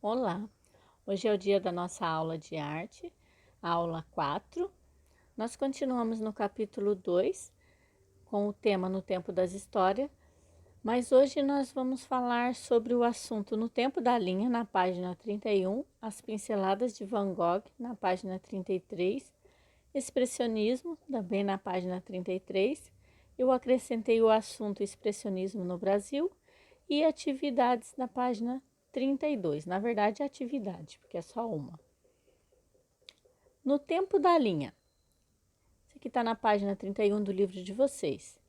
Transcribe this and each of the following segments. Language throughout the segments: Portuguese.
Olá, hoje é o dia da nossa aula de arte, a aula 4. Nós continuamos no capítulo 2, com o tema No Tempo das Histórias, mas hoje nós vamos falar sobre o assunto No Tempo da Linha, na página 31, as pinceladas de Van Gogh, na página 33, expressionismo, também na página 33. Eu acrescentei o assunto expressionismo no Brasil e atividades na página 32. Na verdade, atividade, porque é só uma. No tempo da linha. Isso aqui está na página 31 do livro de vocês.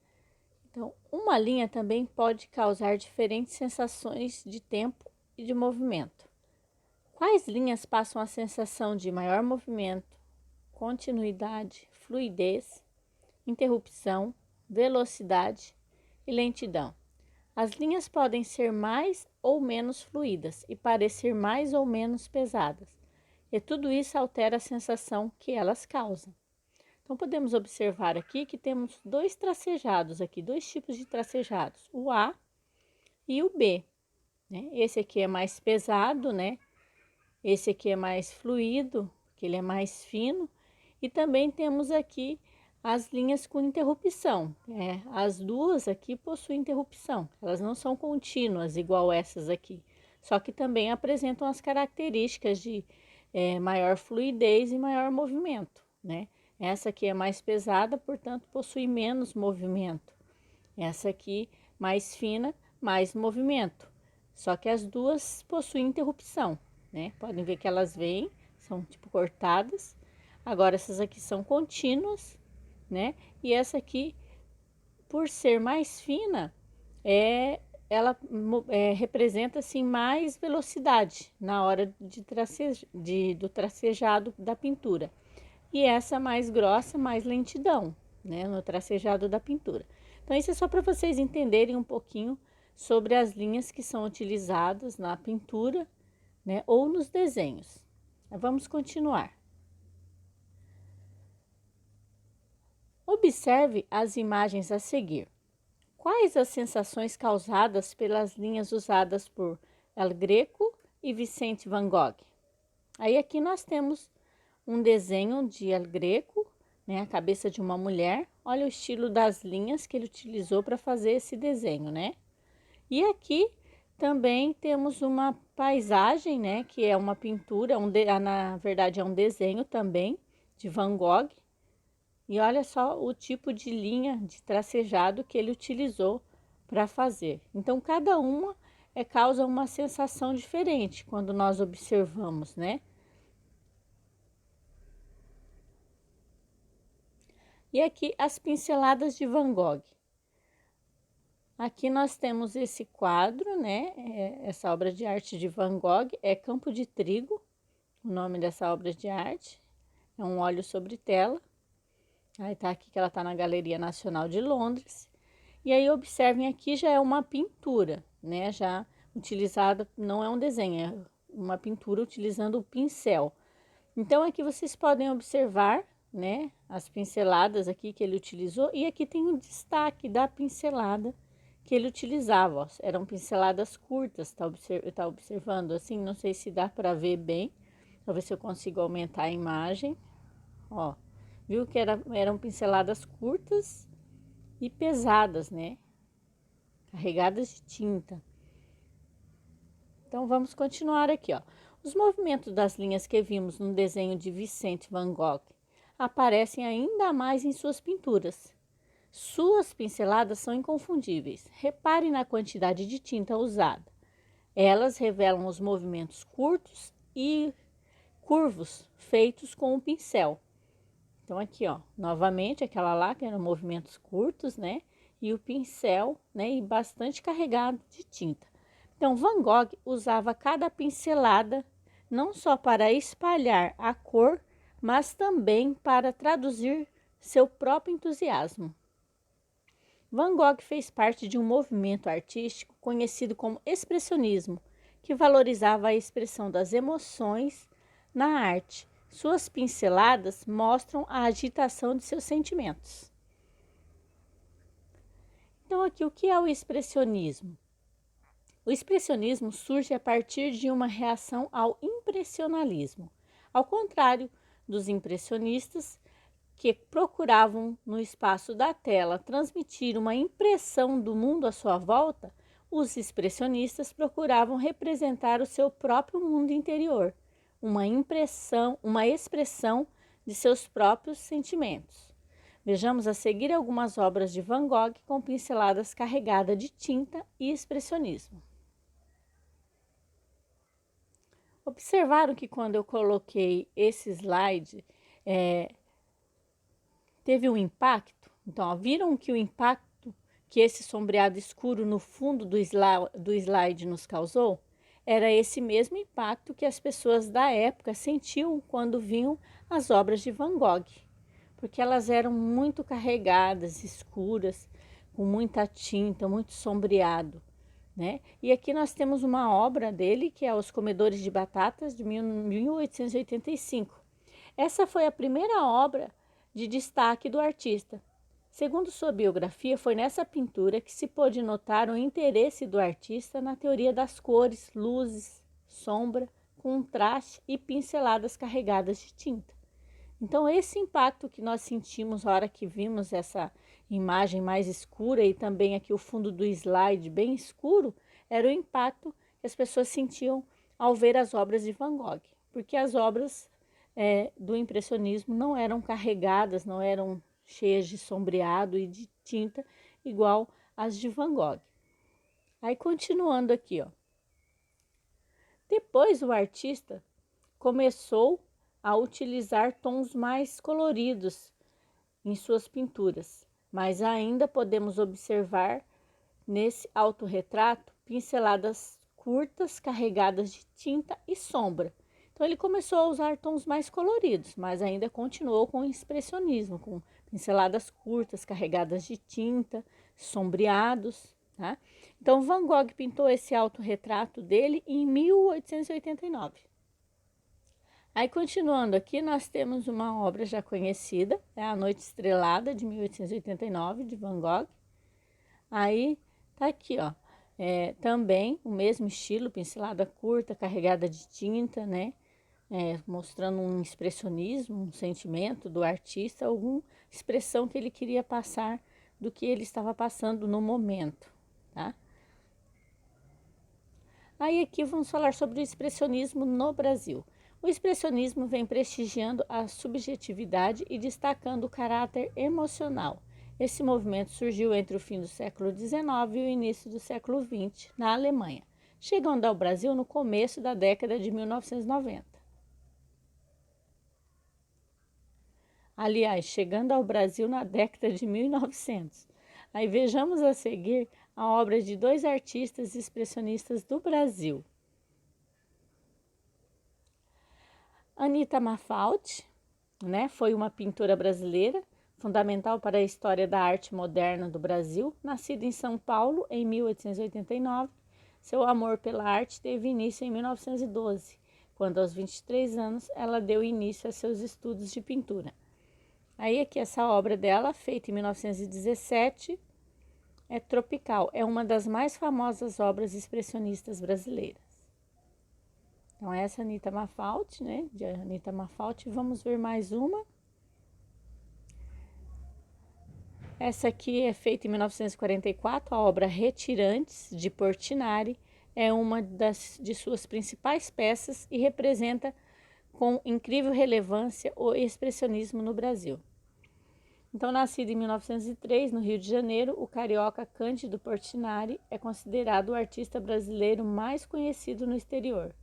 Então, uma linha também pode causar diferentes sensações de tempo e de movimento. Quais linhas passam a sensação de maior movimento, continuidade, fluidez, interrupção, velocidade e lentidão? As linhas podem ser mais ou menos fluídas e parecer mais ou menos pesadas, e tudo isso altera a sensação que elas causam. Então, podemos observar aqui que temos dois tracejados aqui, dois tipos de tracejados, o A e o B, né? Esse aqui é mais pesado, né? Esse aqui é mais fluido, que ele é mais fino, e também temos aqui as linhas com interrupção. As duas aqui possuem interrupção, elas não são contínuas igual essas aqui, só que também apresentam as características de maior fluidez e maior movimento, né? Essa aqui é mais pesada, portanto possui menos movimento. Essa aqui mais fina, mais movimento. Só que as duas possuem interrupção, né? Podem ver que elas vêm, são tipo cortadas. Agora essas aqui são contínuas, né? E essa aqui, por ser mais fina, ela representa assim mais velocidade na hora do tracejado da pintura. E essa mais grossa, mais lentidão, né, no tracejado da pintura. Então, isso é só para vocês entenderem um pouquinho sobre as linhas que são utilizadas na pintura, né, ou nos desenhos. Vamos continuar. Observe as imagens a seguir. Quais as sensações causadas pelas linhas usadas por El Greco e Vicente Van Gogh? Aí aqui nós temos um desenho de El Greco, né, a cabeça de uma mulher. Olha o estilo das linhas que ele utilizou para fazer esse desenho, né? E aqui também temos uma paisagem, né, que é uma pintura, na verdade é um desenho também de Van Gogh. E olha só o tipo de linha de tracejado que ele utilizou para fazer. Então, cada uma causa uma sensação diferente quando nós observamos, né? E aqui as pinceladas de Van Gogh. Aqui nós temos esse quadro, né? Essa obra de arte de Van Gogh é Campo de Trigo, o nome dessa obra de arte. É um óleo sobre tela. Aí tá aqui que ela tá na Galeria Nacional de Londres. E aí observem aqui já é uma pintura, né? Já utilizada, não é um desenho, é uma pintura utilizando o pincel. Então aqui vocês podem observar, né, as pinceladas aqui que ele utilizou, e aqui tem um destaque da pincelada que ele utilizava, ó. Eram pinceladas curtas, tá observando assim, não sei se dá para ver bem, vou ver se eu consigo aumentar a imagem, ó, viu que eram pinceladas curtas e pesadas, né, carregadas de tinta. Então vamos continuar aqui, ó. Os movimentos das linhas que vimos no desenho de Vicente Van Gogh aparecem ainda mais em suas pinturas. Suas pinceladas são inconfundíveis. Repare na quantidade de tinta usada. Elas revelam os movimentos curtos e curvos feitos com o pincel. Então aqui, ó, novamente aquela lá que eram movimentos curtos, né? E o pincel, né? E bastante carregado de tinta. Então Van Gogh usava cada pincelada não só para espalhar a cor, mas também para traduzir seu próprio entusiasmo. Van Gogh fez parte de um movimento artístico conhecido como expressionismo, que valorizava a expressão das emoções na arte. Suas pinceladas mostram a agitação de seus sentimentos. Então, aqui, o que é o expressionismo? O expressionismo surge a partir de uma reação ao impressionalismo. Ao contrário dos impressionistas, que procuravam, no espaço da tela, transmitir uma impressão do mundo à sua volta, os expressionistas procuravam representar o seu próprio mundo interior, uma expressão de seus próprios sentimentos. Vejamos a seguir algumas obras de Van Gogh com pinceladas carregadas de tinta e expressionismo. Observaram que quando eu coloquei esse slide, teve um impacto? Então, ó, viram que o impacto que esse sombreado escuro no fundo do slide nos causou? Era esse mesmo impacto que as pessoas da época sentiam quando viam as obras de Van Gogh, porque elas eram muito carregadas, escuras, com muita tinta, muito sombreado, né? E aqui nós temos uma obra dele, que é Os Comedores de Batatas, de 1885. Essa foi a primeira obra de destaque do artista. Segundo sua biografia, foi nessa pintura que se pôde notar o interesse do artista na teoria das cores, luzes, sombra, contraste e pinceladas carregadas de tinta. Então, esse impacto que nós sentimos na hora que vimos essa imagem mais escura e também aqui o fundo do slide bem escuro, era o impacto que as pessoas sentiam ao ver as obras de Van Gogh, porque as obras do impressionismo não eram carregadas, não eram cheias de sombreado e de tinta igual as de Van Gogh. Aí continuando aqui, ó. Depois o artista começou a utilizar tons mais coloridos em suas pinturas, mas ainda podemos observar nesse autorretrato pinceladas curtas carregadas de tinta e sombra. Então ele começou a usar tons mais coloridos, mas ainda continuou com o expressionismo, com pinceladas curtas carregadas de tinta, sombreados, tá? Então Van Gogh pintou esse autorretrato dele em 1889. Aí, continuando aqui, nós temos uma obra já conhecida, é A Noite Estrelada, de 1889, de Van Gogh. Aí, tá aqui, ó, também o mesmo estilo, pincelada curta, carregada de tinta, né? Mostrando um expressionismo, um sentimento do artista, alguma expressão que ele queria passar do que ele estava passando no momento, tá? Aí aqui vamos falar sobre o expressionismo no Brasil. O expressionismo vem prestigiando a subjetividade e destacando o caráter emocional. Esse movimento surgiu entre o fim do século XIX e o início do século XX, na Alemanha, chegando ao Brasil no começo da década de 1990. Aliás, chegando ao Brasil na década de 1900. Aí vejamos a seguir a obra de dois artistas expressionistas do Brasil. Anita Malfatti, né, foi uma pintora brasileira, fundamental para a história da arte moderna do Brasil, nascida em São Paulo em 1889. Seu amor pela arte teve início em 1912, quando aos 23 anos ela deu início a seus estudos de pintura. Aí aqui essa obra dela, feita em 1917, é Tropical, é uma das mais famosas obras expressionistas brasileiras. Então essa é Anita Malfatti, né, de Anita Malfatti. Vamos ver mais uma. Essa aqui é feita em 1944, a obra Retirantes, de Portinari, é uma de suas principais peças e representa com incrível relevância o expressionismo no Brasil. Então, nascido em 1903, no Rio de Janeiro, o carioca Cândido Portinari é considerado o artista brasileiro mais conhecido no exterior.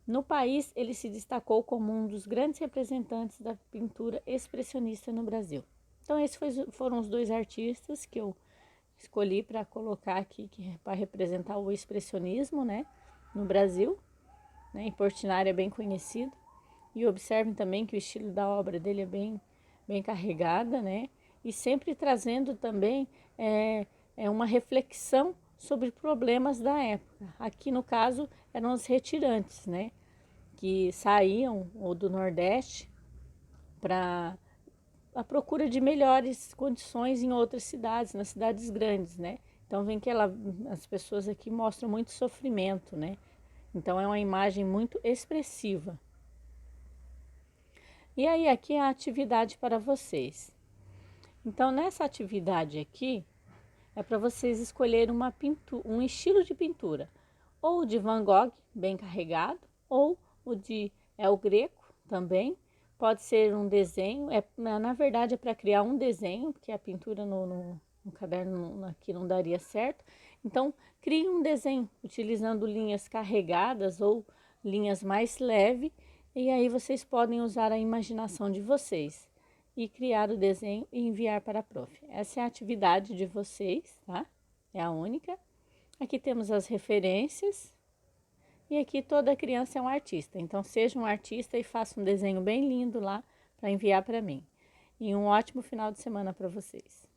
No país, ele se destacou como um dos grandes representantes da pintura expressionista no Brasil. Então, esses foram os dois artistas que eu escolhi para colocar aqui, para representar o expressionismo, né, no Brasil. Né, em Portinari é bem conhecido. E observem também que o estilo da obra dele é bem carregada, né, e sempre trazendo também uma reflexão sobre problemas da época. Aqui, no caso, eram os retirantes, né, que saíam do Nordeste para a procura de melhores condições em outras cidades, nas cidades grandes, né? Então vem que as pessoas aqui mostram muito sofrimento, né? Então é uma imagem muito expressiva. E aí aqui é a atividade para vocês. Então nessa atividade aqui é para vocês escolherem um estilo de pintura, ou de Van Gogh, bem carregado, ou o de El Greco também. Pode ser um desenho, na verdade é para criar um desenho, porque a pintura no caderno aqui não daria certo. Então, crie um desenho utilizando linhas carregadas ou linhas mais leves, e aí vocês podem usar a imaginação de vocês e criar o desenho e enviar para a prof. Essa é a atividade de vocês, tá? É a única. Aqui temos as referências. E aqui toda criança é um artista, então seja um artista e faça um desenho bem lindo lá para enviar para mim. E um ótimo final de semana para vocês.